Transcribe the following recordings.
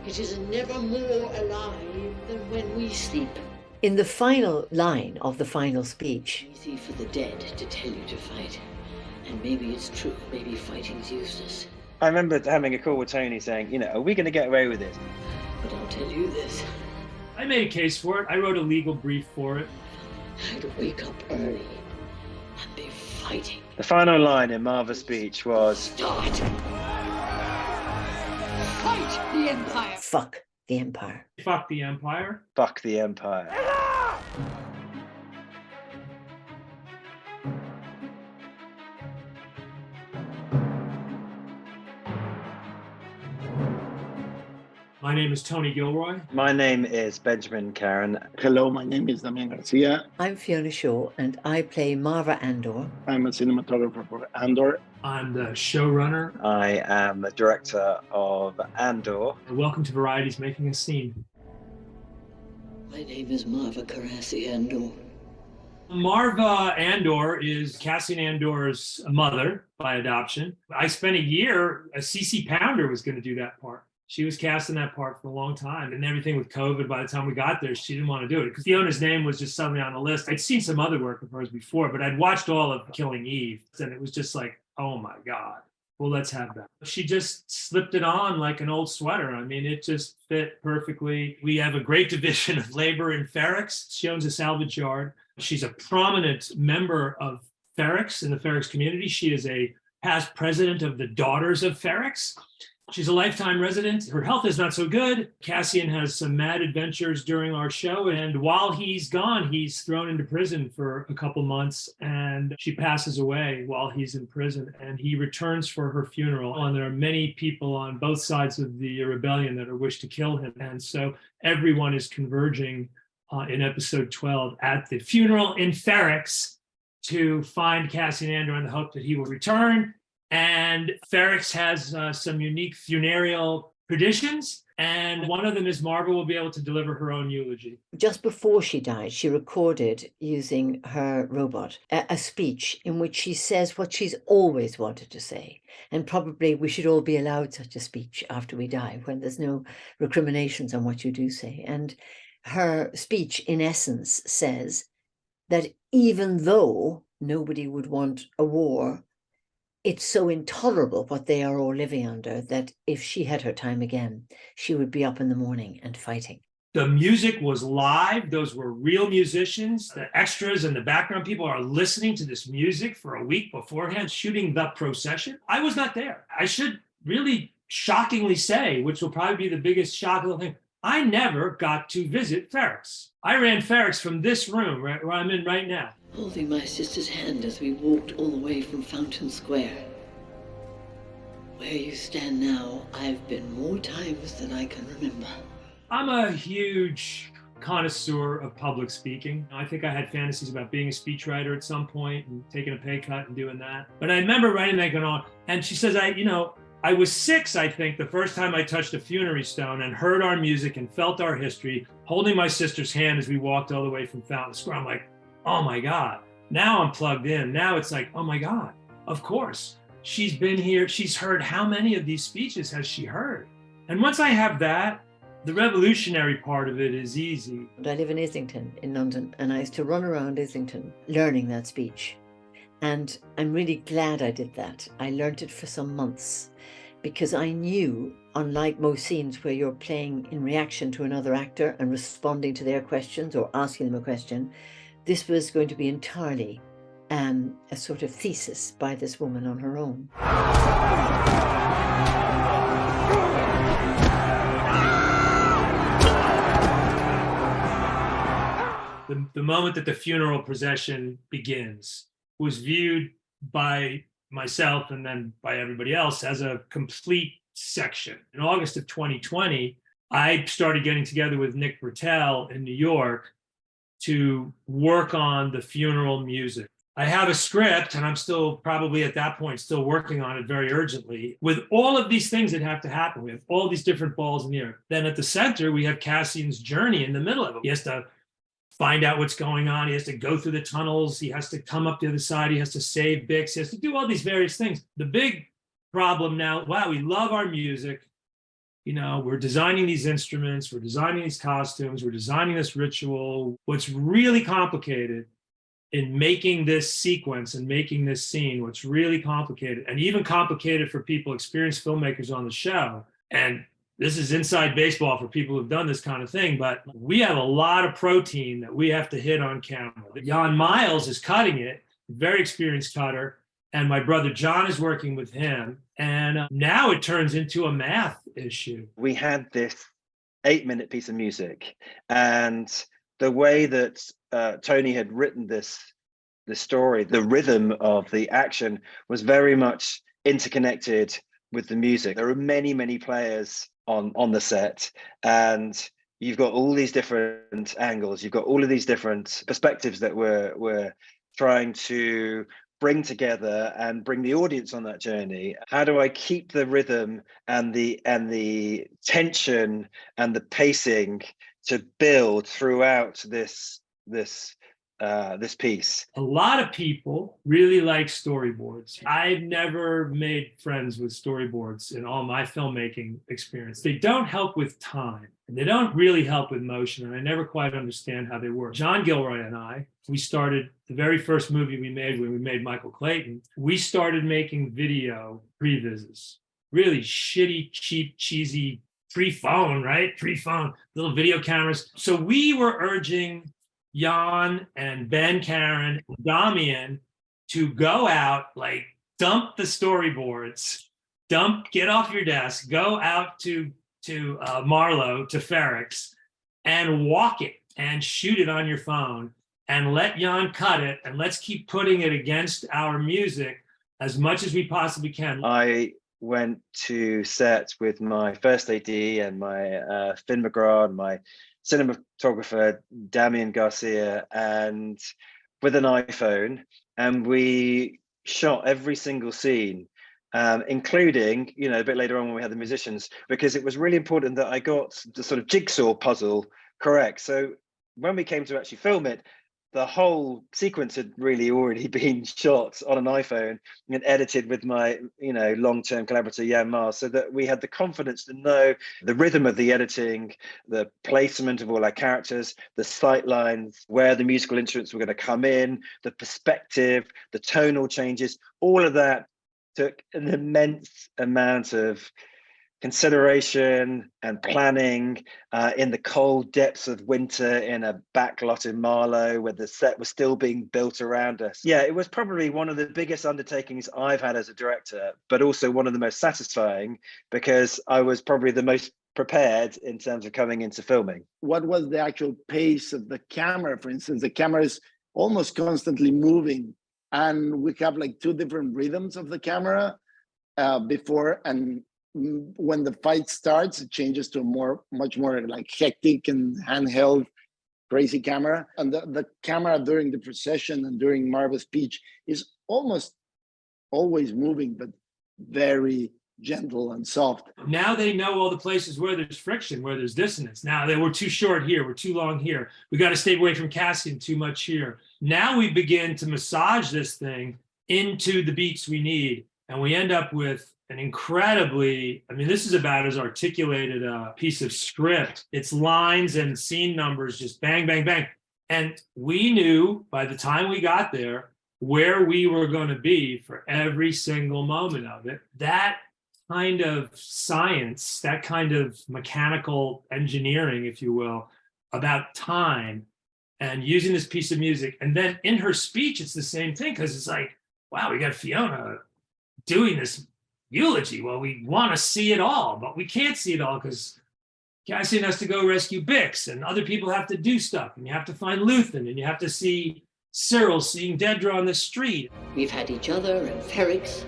It is never more alive than when we sleep. In the final line of the final speech, Easy for the dead to tell you to fight. And maybe it's true, maybe fighting's useless. I remember having a call with Tony saying, are we going to get away with this? But I'll tell you this. I made a case for it. I wrote a legal brief for it. I'd wake up early and be fighting. The final line in Marva's speech was, Start! Fight the Empire! fuck the Empire. Fuck the Empire. fuck the Empire. My name is Tony Gilroy. My name is Benjamin Carin. Hello, my name is Damián García. I'm Fiona Shaw, and I play Marva Andor. I'm a cinematographer for Andor. I'm the showrunner. I am the director of Andor. Welcome to Variety's Making a Scene. My name is Marva Carassi Andor. Marva Andor is Cassian Andor's mother by adoption. I spent a year, Cece Pounder was going to do that part. She was cast in that part for a long time, and everything with COVID, by the time we got there, she didn't want to do it because Fiona's name was just suddenly on the list. I'd seen some other work of hers before, but I'd watched all of Killing Eve, and it was just like, oh my God, well, let's have that. She just slipped it on like an old sweater. I mean, it just fit perfectly. We have a great division of labor in Ferrex. She owns a salvage yard. She's a prominent member of Ferrex in the Ferrex community. She is a past president of the Daughters of Ferrex. She's a lifetime resident. Her health is not so good. Cassian has some mad adventures during our show. And while he's gone, he's thrown into prison for a couple months. And she passes away while he's in prison. And he returns for her funeral. And there are many people on both sides of the rebellion that are wish to kill him. And so everyone is converging in episode 12 at the funeral in Ferrex to find Cassian Andor in the hope that he will return. And Ferrex has some unique funereal traditions, and one of them is Marva will be able to deliver her own eulogy. Just before she died, she recorded, using her robot, a speech in which she says what she's always wanted to say. And probably we should all be allowed such a speech after we die, when there's no recriminations on what you do say. And her speech, in essence, says that even though nobody would want a war, it's so intolerable what they are all living under that if she had her time again, she would be up in the morning and fighting. The music was live. Those were real musicians. The extras and the background people are listening to this music for a week beforehand, shooting the procession. I was not there. I should really shockingly say, which will probably be the biggest shock of the thing, I never got to visit Ferrex. I ran Ferrex from this room, right where I'm in right now, Holding my sister's hand as we walked all the way from Fountain Square. Where you stand now, I've been more times than I can remember. I'm a huge connoisseur of public speaking. I think I had fantasies about being a speechwriter at some point and taking a pay cut and doing that. But I remember writing that going on, and she says, I was 6, I think, the first time I touched a funerary stone and heard our music and felt our history, holding my sister's hand as we walked all the way from Fountain Square. I'm like, oh my God, now I'm plugged in. Now it's like, oh my God, of course. She's been here. She's heard how many of these speeches has she heard? And once I have that, the revolutionary part of it is easy. I live in Islington in London, and I used to run around Islington learning that speech. And I'm really glad I did that. I learned it for some months because I knew, unlike most scenes where you're playing in reaction to another actor and responding to their questions or asking them a question, this was going to be entirely a sort of thesis by this woman on her own. The moment that the funeral procession begins was viewed by myself and then by everybody else as a complete section. In August of 2020, I started getting together with Nick Britell in New York to work on the funeral music. I have a script, and I'm still probably at that point still working on it very urgently, with all of these things that have to happen. We have all these different balls in the air. Then at the center, we have Cassian's journey in the middle of it. He has to find out what's going on. He has to go through the tunnels. He has to come up the other side. He has to save Bix. He has to do all these various things. The big problem now, wow, we love our music. You know, we're designing these instruments, we're designing these costumes, we're designing this ritual. What's really complicated in making this sequence and making this scene, what's really complicated, and even complicated for people, experienced filmmakers on the show, and this is inside baseball for people who've done this kind of thing, but we have a lot of protein that we have to hit on camera. Jan Miles is cutting it, very experienced cutter, and my brother John is working with him. And now it turns into a math issue. We had this 8-minute piece of music, and the way that Tony had written this story, the rhythm of the action was very much interconnected with the music. There are many, many players on the set, and you've got all these different angles. You've got all of these different perspectives that we're trying to bring together and bring the audience on that journey. How do I keep the rhythm and the tension and the pacing to build throughout this piece? A lot of people really like storyboards. I've never made friends with storyboards in all my filmmaking experience. They don't help with time, and they don't really help with motion, and I never quite understand how they work. John Gilroy and I, we started the very first movie we made when we made Michael Clayton. We started making video previs, really shitty, cheap, cheesy, pre-phone, right? Pre-phone, little video cameras. So we were urging Jan and Ben Carin, Damián to go out, like dump the storyboards, get off your desk, go out to Marlow, to Ferrex, and walk it and shoot it on your phone and let Jan cut it, and let's keep putting it against our music as much as we possibly can. I went to set with my first AD and my Finn McGraw and my cinematographer Damián García, and with an iPhone, and we shot every single scene, including, you know, a bit later on when we had the musicians, because it was really important that I got the sort of jigsaw puzzle correct. So when we came to actually film it, the whole sequence had really already been shot on an iPhone and edited with my, you know, long-term collaborator, Jan Miles, so that we had the confidence to know the rhythm of the editing, the placement of all our characters, the sight lines, where the musical instruments were going to come in, the perspective, the tonal changes. All of that took an immense amount of consideration and planning in the cold depths of winter in a backlot in Marlow where the set was still being built around us. Yeah, it was probably one of the biggest undertakings I've had as a director, but also one of the most satisfying, because I was probably the most prepared in terms of coming into filming. What was the actual pace of the camera? For instance, the camera is almost constantly moving, and we have like two different rhythms of the camera before and when the fight starts, it changes to a much more like hectic and handheld, crazy camera. And the camera during the procession and during Marva's speech is almost always moving, but very gentle and soft. Now they know all the places where there's friction, where there's dissonance. Now they were too short here, we're too long here. We got to stay away from Cassian too much here. Now we begin to massage this thing into the beats we need, and we end up with an incredibly, I mean, this is about as articulated a piece of script. It's lines and scene numbers, just bang, bang, bang. And we knew by the time we got there where we were going to be for every single moment of it. That kind of science, that kind of mechanical engineering, if you will, about time and using this piece of music. And then in her speech, it's the same thing, because it's like, wow, we got Fiona doing this eulogy. Well, we want to see it all, but we can't see it all because Cassian has to go rescue Bix, and other people have to do stuff, and you have to find Luthen, and you have to see Cyril seeing Dedra on the street. We've had each other and Ferrex,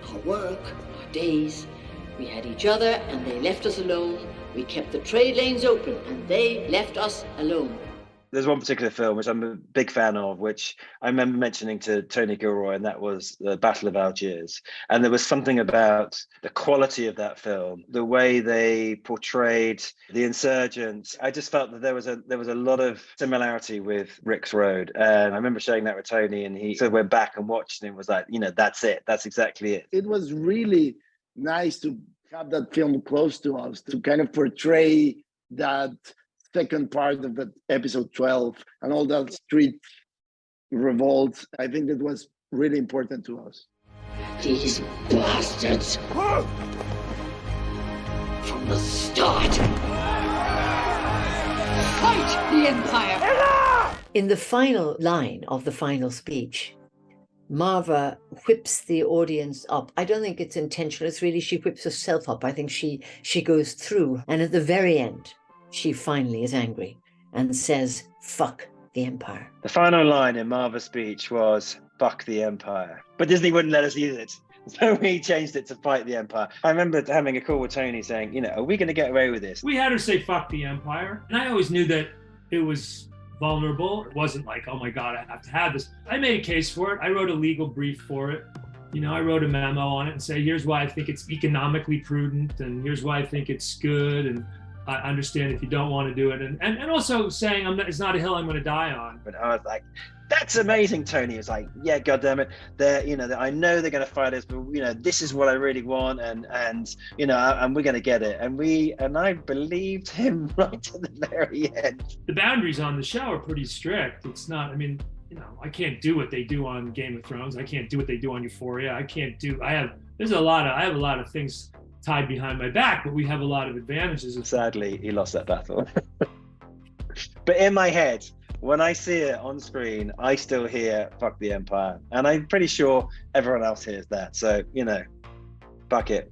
our work, our days. We had each other and they left us alone. We kept the trade lanes open and they left us alone. There's one particular film which I'm a big fan of, which I remember mentioning to Tony Gilroy, and that was the Battle of Algiers. And there was something about the quality of that film, the way they portrayed the insurgents. I just felt that there was a lot of similarity with Rick's Road. And I remember sharing that with Tony, and he sort of went back and watched and was like, you know, that's it. That's exactly it. It was really nice to have that film close to us to kind of portray that second part of the episode 12 and all that street revolt. I think that was really important to us. These bastards. From the start. Fight the Empire! In the final line of the final speech, Marva whips the audience up. I don't think it's intentional. It's really she whips herself up. I think she goes through. And at the very end, she finally is angry and says, fuck the Empire. The final line in Marva's speech was, fuck the Empire. But Disney wouldn't let us use it. So we changed it to fight the Empire. I remember having a call with Tony saying, you know, are we going to get away with this? We had her say fuck the Empire. And I always knew that it was vulnerable. It wasn't like, oh my God, I have to have this. I made a case for it. I wrote a legal brief for it. You know, I wrote a memo on it and say, here's why I think it's economically prudent, and here's why I think it's good, and I understand if you don't want to do it. And also saying it's not a hill I'm going to die on. But I was like, that's amazing, Tony. It's like, yeah, goddammit. I know they're going to fight us, but you know, this is what I really want, and you know, and we're going to get it. And I believed him right to the very end. The boundaries on the show are pretty strict. It's not, I mean, you know, I can't do what they do on Game of Thrones. I can't do what they do on Euphoria. I have a lot of things tied behind my back, but we have a lot of advantages. Sadly, he lost that battle. But in my head, when I see it on screen, I still hear fuck the Empire. And I'm pretty sure everyone else hears that. So, you know, fuck it.